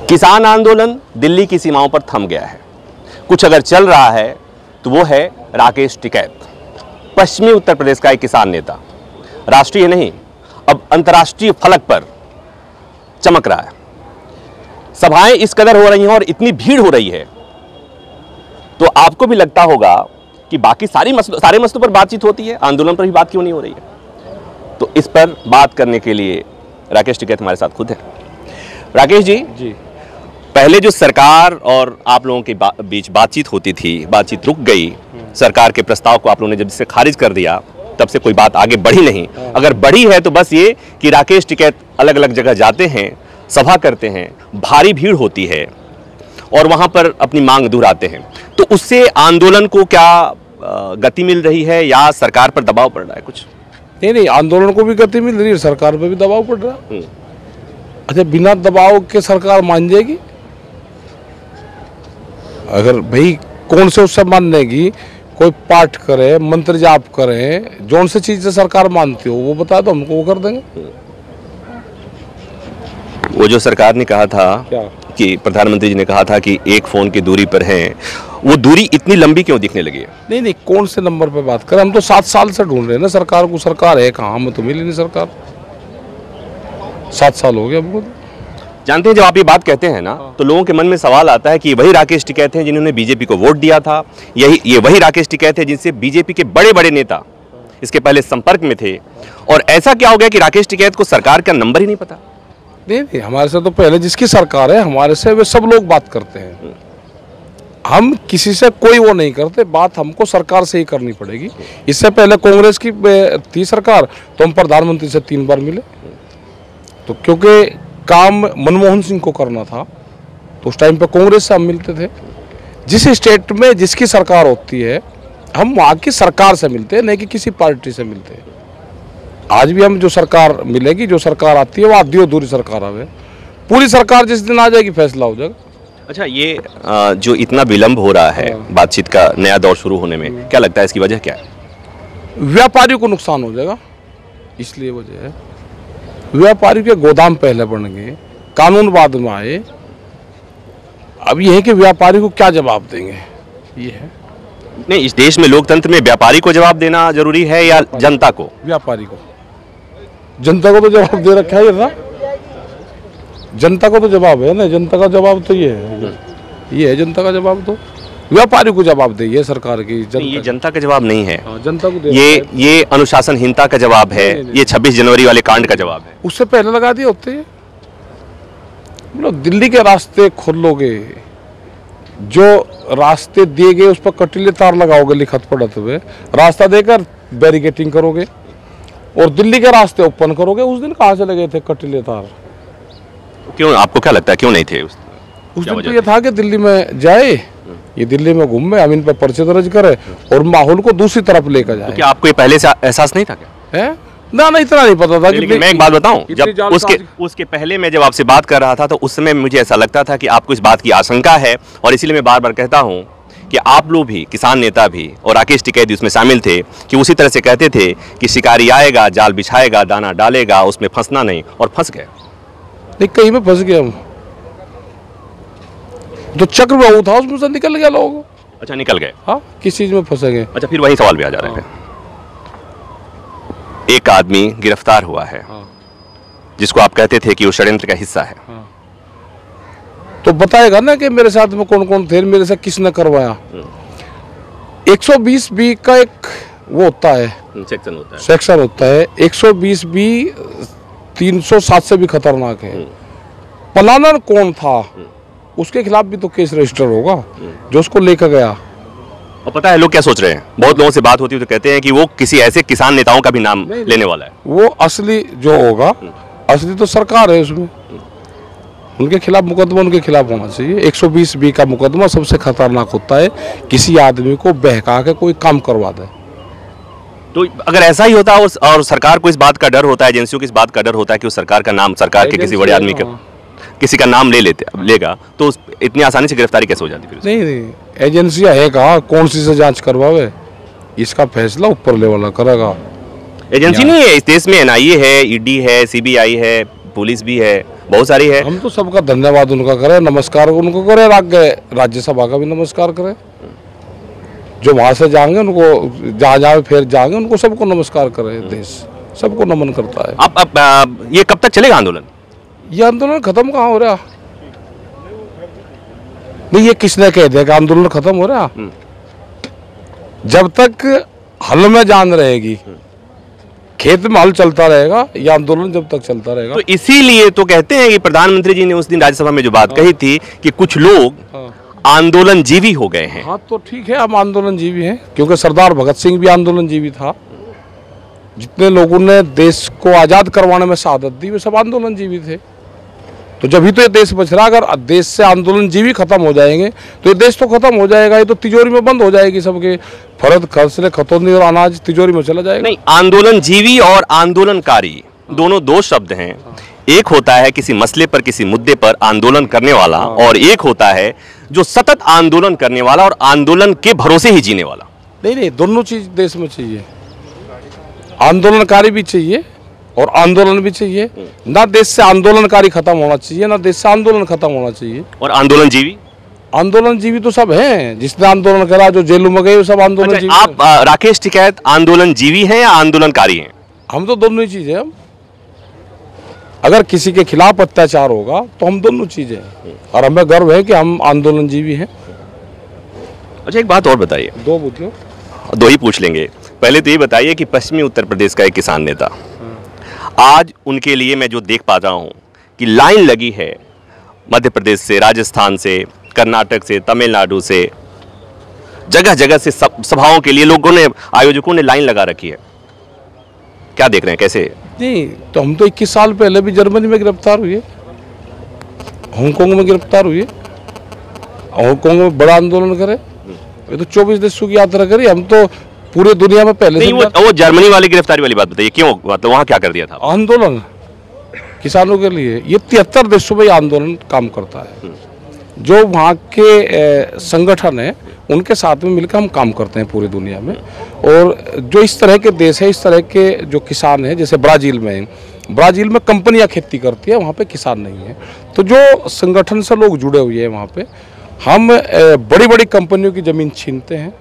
किसान आंदोलन दिल्ली की सीमाओं पर थम गया है। कुछ अगर चल रहा है तो वो है राकेश टिकैत, पश्चिमी उत्तर प्रदेश का एक किसान नेता। राष्ट्रीय नहीं, अब अंतर्राष्ट्रीय फलक पर चमक रहा है। सभाएं इस कदर हो रही हैं और इतनी भीड़ हो रही है तो आपको भी लगता होगा कि बाकी सारे मसलों पर बातचीत होती है, आंदोलन पर भी बात क्यों नहीं हो रही है। तो इस पर बात करने के लिए राकेश टिकैत हमारे साथ खुद है। राकेश जी, पहले जो सरकार और आप लोगों के बीच बातचीत होती थी, बातचीत रुक गई। सरकार के प्रस्ताव को आप लोगों ने जब से खारिज कर दिया तब से कोई बात आगे बढ़ी नहीं। अगर बढ़ी है तो बस ये कि राकेश टिकैत अलग अलग जगह जाते हैं, सभा करते हैं, भारी भीड़ होती है और वहां पर अपनी मांग दोहराते हैं। तो उससे आंदोलन को क्या गति मिल रही है या सरकार पर दबाव पड़ रहा है कुछ? नहीं, आंदोलन को भी गति मिल रही है, सरकार पर भी दबाव पड़ रहा है। अच्छा, बिना दबाव के सरकार मान जाएगी? अगर भाई कौन से उससे मानेगी? कोई पाठ करे, मंत्र जाप करे, जौन से चीज से सरकार मानती हो वो बता दो हमको, वो कर देंगे। वो जो सरकार ने कहा था क्या? कि प्रधानमंत्री जी ने कहा था कि एक फोन की दूरी पर हैं, वो दूरी इतनी लंबी क्यों दिखने लगी है? नहीं, कौन से नंबर पे बात करें? हम तो 7 साल से ढूंढ रहे हैं ना सरकार को। सरकार है कहाँ? हमें तो मिली नहीं सरकार। 7 साल हो गए हमको। जानते हैं, जब आप ये बात कहते हैं ना तो लोगों के मन में सवाल आता है कि वही राकेश टिकैत हैं जिन्होंने बीजेपी को वोट दिया था, ये वही राकेश टिकैत है जिनसे बीजेपी के बड़े बड़े नेता इसके पहले संपर्क में थे। और ऐसा क्या हो गया कि राकेश टिकैत को सरकार का नंबर ही नहीं पता? नहीं, हमारे से तो पहले जिसकी सरकार है हमारे से वे सब लोग बात करते हैं। हम किसी से कोई वो नहीं करते, बात हमको सरकार से ही करनी पड़ेगी। इससे पहले कांग्रेस की थी सरकार तो हम प्रधानमंत्री से 3 बार मिले। तो क्योंकि काम मनमोहन सिंह को करना था तो उस टाइम पे कांग्रेस से हम मिलते थे। जिस स्टेट में जिसकी सरकार होती है हम वहाँ की सरकार से मिलते हैं, नहीं कि किसी पार्टी से मिलते हैं। आज भी हम जो सरकार मिलेगी, जो सरकार आती है वो आधी अधूरी सरकार आवे। पूरी सरकार जिस दिन आ जाएगी फैसला हो जाएगा। अच्छा, ये जो इतना विलंब हो रहा है बातचीत का नया दौर शुरू होने में, क्या लगता है इसकी वजह क्या है? व्यापारियों को नुकसान हो जाएगा, इसलिए वजह है। व्यापारी के गोदाम पहले बन गए, कानून बाद में आए। अब ये है कि व्यापारी को क्या जवाब देंगे, ये है। नहीं, इस देश में लोकतंत्र में व्यापारी को जवाब देना जरूरी है या जनता को? व्यापारी को। जनता को तो जवाब दे रखा है ना, जनता को तो जवाब है ना। जनता का जवाब तो ये है जनता का जवाब। तो व्यापारी को जवाब दे, ये सरकार की ये जनता का जवाब नहीं है। जनता को ये अनुशासनहीनता का जवाब है। ये 26 जनवरी वाले कांड का जवाब है। उससे पहले लगा दिए होते हैं। मतलब दिल्ली के रास्ते खोलोगे, जो रास्ते दिए गए उस पर कटीले तार लगाओगे लिखत पढ़त हुए, रास्ता देकर बैरिकेटिंग करोगे और दिल्ली के रास्ते ओपन करोगे। उस दिन कहाँ से लगे थे कटीले तार? क्यों, आपको क्या लगता है क्यों नहीं थे उस दिन? तो ये था कि दिल्ली में जाए, ये दिल्ली में घूमे, हम इन पर पर्चे दर्ज करे और माहौल को दूसरी तरफ लेकर जाए। तो क्या आपको ये पहले से एहसास नहीं था क्या? है ना, इतना नहीं पता था। लेकिन मैं एक बात बताऊं, जब उसके पहले मैं जब आपसे बात कर रहा था तो उस समय मुझे ऐसा लगता था कि आपको इस बात की आशंका है। और इसीलिए मैं बार बार कहता हूं कि आप लोग भी, किसान नेता भी और राकेश टिकैत उसमें शामिल थे, कि उसी तरह से कहते थे कि शिकारी आएगा, जाल बिछाएगा, दाना डालेगा, उसमें फंसना नहीं, और फंस गए। नहीं, कहीं में फंस गए हम। जो चक्रव्यूह था उसमें से निकल गया लोग। अच्छा, निकल गए। हाँ, किस चीज में फंसे गए? अच्छा, फिर वही सवाल भी आ जा रहे हैं। एक आदमी गिरफ्तार हुआ है जिसको आप कहते थे कि वो षड्यंत्र का हिस्सा है। तो बताएगा ना कि मेरे साथ में कौन कौन थे, मेरे साथ किसने करवाया। 120B का एक वो होता है, सेक्शन होता है। 120B 307 से भी खतरनाक है। प्लानर कौन था उसके खिलाफ भी तो केस रजिस्टर होगा, जो उसको लेकर गया। और पता है लोग क्या सोच रहे हैं? बहुत लोगों से बात होती है तो कहते हैं कि वो किसी ऐसे किसान नेताओं का भी नाम लेने वाला है। वो असली जो होगा, असली तो सरकार है उसमें। उनके खिलाफ मुकदमा उनके खिलाफ होना चाहिए। 120B का मुकदमा सबसे खतरनाक होता है, किसी आदमी को बहका के कोई काम करवा दे। तो अगर ऐसा ही होता और सरकार को इस बात का डर होता है, एजेंसियों को इस बात का डर होता है कि उस सरकार का नाम, सरकार के किसी बड़े आदमी का, किसी का नाम लेगा तो इतनी आसानी से गिरफ्तारी कैसे हो जाती फिर? नहीं, एजेंसियां है कहाँ, कौन सी से जांच करवावे? इसका फैसला ऊपर लेवल करेगा। एजेंसी नहीं है इस देश में, NIA है, ED है, CBI है, पुलिस भी है, बहुत सारी है। हम तो सबका धन्यवाद उनका करें, नमस्कार उनको करें, राज्यसभा का भी नमस्कार करें। जो वहाँ से जाएंगे उनको, जहाँ जहाँ फिर जाएंगे उनको सबको नमस्कार करें। देश सबको नमन करता है। अब ये कब तक चलेगा आंदोलन? ये आंदोलन खत्म कहाँ हो रहा? नहीं, ये किसने कह दिया कि आंदोलन खत्म हो रहा? जब तक हल में जान रहेगी, खेत में हल चलता रहेगा, ये आंदोलन जब तक चलता रहेगा। तो इसीलिए तो कहते हैं कि प्रधानमंत्री जी ने उस दिन राज्यसभा में जो बात कही थी कि कुछ लोग आंदोलन जीवी हो गए हैं। हाँ, तो ठीक है, हम आंदोलन जीवी हैं, क्योंकि सरदार भगत सिंह भी आंदोलन जीवी था। जितने लोगों ने देश को आज़ाद करवाने में शहादत दी, वे सब आंदोलन जीवी थे। तो जब ही तो ये देश बच रहा। अगर देश से आंदोलन जीवी खत्म हो जाएंगे तो ये देश तो खत्म हो जाएगा। ये तो तिजोरी में बंद हो जाएगी, सबके फर्द खर्च खतौनी और अनाज तिजोरी में चला जाएगा। नहीं, आंदोलन जीवी और आंदोलनकारी दोनों दो शब्द हैं। एक होता है किसी मसले पर, किसी मुद्दे पर आंदोलन करने वाला, और एक होता है जो सतत आंदोलन करने वाला और आंदोलन के भरोसे ही जीने वाला। नहीं, दोनों चीज देश में चाहिए। आंदोलनकारी भी चाहिए और आंदोलन भी चाहिए। ना देश से आंदोलनकारी खत्म होना चाहिए, ना देश से आंदोलन खत्म होना चाहिए। और आंदोलन जीवी? आंदोलन जीवी तो सब हैं। जिसने आंदोलन करा, जो जेलों में गए, वो सब आंदोलन जीवी। आप राकेश टिकैत आंदोलन जीवी हैं या आंदोलनकारी हैं? हम तो दोनों ही चीजें हैं। अगर किसी के खिलाफ अत्याचार होगा तो हम दोनों चीजें हैं, और हमें गर्व है कि हम आंदोलन जीवी हैं। अच्छा, एक बात और बताइए। दो ही पूछ लेंगे। पहले तो ये बताइए कि पश्चिमी उत्तर प्रदेश का एक किसान नेता, आज उनके लिए मैं जो देख पा रहा हूँ कि लाइन लगी है मध्य प्रदेश से, राजस्थान से, कर्नाटक से, तमिलनाडु से, जगह जगह से सभाओं के लिए लोगों ने, आयोजकों ने लाइन लगा रखी है। क्या देख रहे हैं, कैसे? नहीं, तो हम तो 21 साल पहले भी जर्मनी में गिरफ्तार हुए, हांगकांग में गिरफ्तार हुए, हांगकांग में बड़ा आंदोलन करे। ये तो 24 देशों की यात्रा करी। हम तो पूरे दुनिया में पहले नहीं, वो जर्मनी वाली गिरफ्तारी वाली बात बताइए, क्यों? मतलब वहाँ क्या कर दिया था? आंदोलन किसानों के लिए। ये 73 देशों में आंदोलन काम करता है। जो वहाँ के संगठन है, उनके साथ में मिलकर हम काम करते हैं पूरी दुनिया में। और जो इस तरह के देश है, इस तरह के जो किसान हैं, जैसे ब्राज़ील में कंपनियां खेती करती है, वहाँ पे किसान नहीं है। तो जो संगठन से लोग जुड़े हुए हैं वहाँ पे, हम बड़ी बड़ी कंपनियों की ज़मीन छीनते हैं,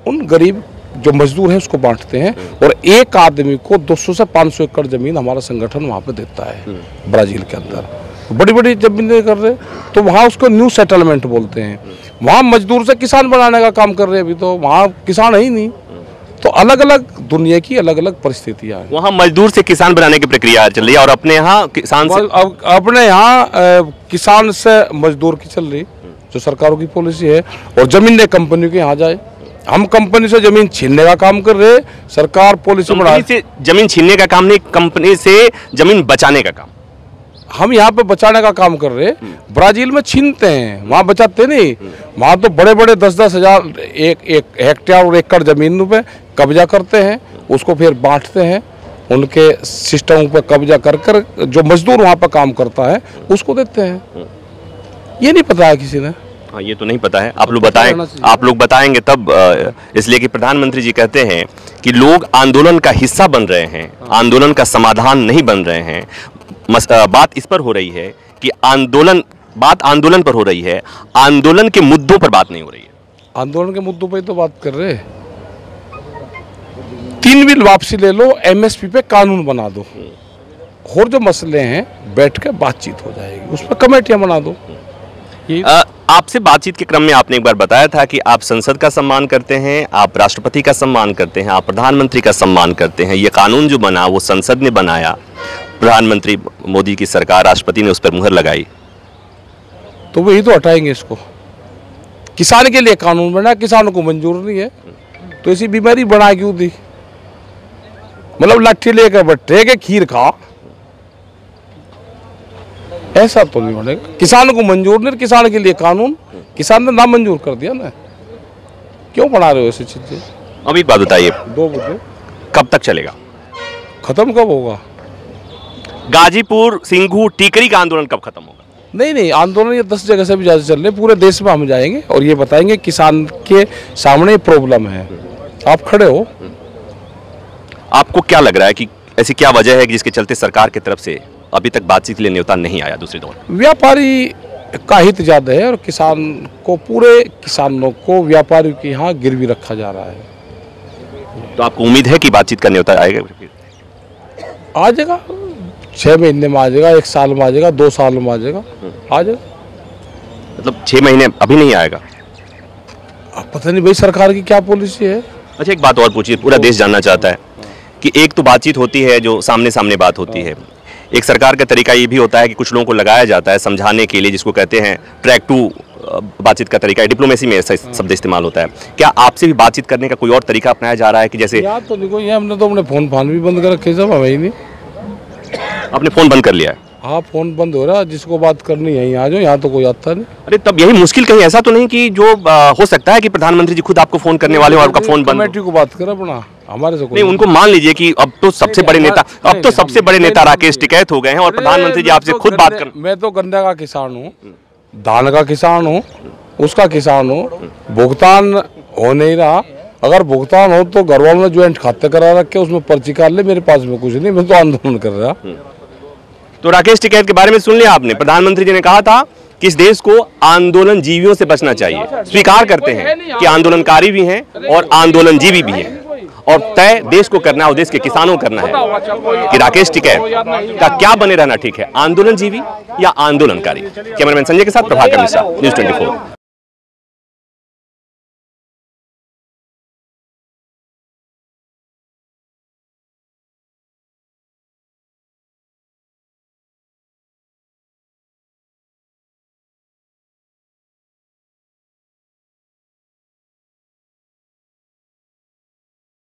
उन गरीब जो मजदूर हैं उसको बांटते हैं, और एक आदमी को 200 से 500 एकड़ ज़मीन हमारा संगठन वहाँ पे देता है ब्राज़ील के अंदर। बड़ी बड़ी ज़मीनें कर रहे, तो वहाँ उसको न्यू सेटलमेंट बोलते हैं। वहाँ मजदूर से किसान बनाने का काम कर रहे हैं। अभी तो वहाँ किसान है ही नहीं। तो अलग अलग दुनिया की अलग अलग परिस्थितियाँ हैं। वहाँ मजदूर से किसान बनाने की प्रक्रिया चल रही है, और अपने यहाँ किसान से, अपने यहाँ किसान से मजदूर की चल रही, जो सरकारों की पॉलिसी है। और जमीन कंपनियों के यहाँ जाए। हम कंपनी से जमीन छीनने का काम कर रहे, सरकार पॉलिसी बना से जमीन छीनने का काम नहीं, कंपनी से जमीन बचाने का काम। हम यहाँ पे बचाने का काम कर रहे। ब्राजील में छीनते हैं, वहाँ बचाते नहीं। वहाँ तो बड़े बड़े 10-10 हजार एक हेक्टेयर और एकड़ जमीन पे कब्जा करते हैं, उसको फिर बांटते हैं। उनके सिस्टम पर कब्जा कर कर जो मजदूर वहाँ पर काम करता है उसको देते हैं। ये नहीं पता है किसी ने। हाँ, ये तो नहीं पता है। आप लोग बताएं, आप लोग बताएंगे तब। इसलिए कि प्रधानमंत्री जी कहते हैं कि लोग आंदोलन का हिस्सा बन रहे हैं, आंदोलन का समाधान नहीं बन रहे हैं। बात इस पर हो रही है कि आंदोलन पर हो रही है, आंदोलन के मुद्दों पर बात नहीं हो रही है। आंदोलन के मुद्दों पर तो बात कर रहे हैं। 3 बिल वापसी ले लो, MSP पे कानून बना दो, और जो मसले हैं बैठ के बातचीत हो जाएगी, उस पर कमेटियां बना दो। आपसे बातचीत के क्रम में आपने एक बार बताया था कि आप संसद का सम्मान करते हैं, आप राष्ट्रपति का सम्मान करते हैं, आप प्रधानमंत्री का सम्मान करते हैं। ये कानून जो बना वो संसद ने बनाया, प्रधानमंत्री मोदी की सरकार, राष्ट्रपति ने उस पर मुहर लगाई, तो वही तो हटाएंगे इसको। किसान के लिए कानून बना, किसानों को मंजूर नहीं है, तो ऐसी बीमारी बना क्यों दी? मतलब लाठी लेकर बैठे के खीर खा, ऐसा तो नहीं बनेगा। किसानों को मंजूर नहीं, किसान के लिए कानून किसान ने ना मंजूर कर दिया ना। क्यों बना रहे हो ऐसी चीजें? अब एक बात बताइए, 2 बजे कब तक चलेगा? खत्म कब होगा? गाजीपुर, सिंघू, टीकरी का आंदोलन कब खत्म होगा? नहीं, आंदोलन ये 10 जगह से भी ज्यादा चल रहे, पूरे देश में हम जाएंगे और ये बताएंगे किसान के सामने प्रॉब्लम है, आप खड़े हो। आपको क्या लग रहा है कि ऐसी क्या वजह है कि जिसके चलते सरकार की तरफ से अभी तक बातचीत के लिए न्योता नहीं आया दूसरी दौर? व्यापारी का हित ज़्यादा है और किसान को, पूरे किसानों को व्यापारी के यहाँ गिरवी रखा जा रहा है। तो आपको उम्मीद है कि बातचीत का न्योता आएगा? आ जाएगा, 6 महीने में आ जाएगा, 1 साल में आ जाएगा, 2 साल में आ जाएगा, आ जाएगा। मतलब 6 महीने अभी नहीं आएगा? अब पता नहीं भाई सरकार की क्या पॉलिसी है। अच्छा, एक बात और पूछिए, पूरा देश जानना चाहता है कि एक तो बातचीत होती है जो सामने सामने बात होती है, एक सरकार का तरीका ये भी होता है कि कुछ लोगों को लगाया जाता है समझाने के लिए, जिसको कहते हैं ट्रैक टू बातचीत का तरीका, डिप्लोमेसी में ऐसा शब्द इस्तेमाल होता है। क्या आपसे भी बातचीत करने का कोई और तरीका अपनाया जा रहा है कि जैसे? यार तो देखो, ये हमने तो अपने फोन भी बंद कर रखे सब, हमें नहीं। आपने फोन बंद कर लिया है? हाँ, फोन बंद हो रहा है, जिसको बात करनी है यहाँ जो, यहाँ तो कोई आता नहीं। अरे तब यही मुश्किल कहीं ऐसा तो नहीं कि जो हो सकता है कि प्रधानमंत्री जी खुद आपको फोन करने वाले हो और आपका फोन बंद? कमेटी को बात कर अपना, हमारे से नहीं, उनको मान लीजिए कि अब तो सबसे बड़े नेता राकेश टिकैत हो गए हैं और प्रधानमंत्री जी आपसे खुद बात कर। मैं तो गन्ने का किसान हूँ, धान का किसान हूँ, उसका किसान हूँ, भुगतान हो नहीं रहा। अगर भुगतान हो तो घर वालों ने ज्वाइंट खाते करा रखे, उसमें पर्ची काट ले, मेरे पास में कुछ नहीं, मैं तो आंदोलन कर रहा। तो राकेश टिकैत के बारे में सुन लिया आपने? प्रधानमंत्री जी ने कहा था कि इस देश को आंदोलन जीवियों से बचना चाहिए। स्वीकार करते हैं कि आंदोलनकारी भी हैं और आंदोलन जीवी भी हैं, और तय देश को करना है और देश के किसानों को करना है कि राकेश टिकैत का क्या बने रहना ठीक है, आंदोलन जीवी या आंदोलनकारी। कैमरामैन संजय के साथ प्रभाकर मिश्रा, न्यूज़ 24।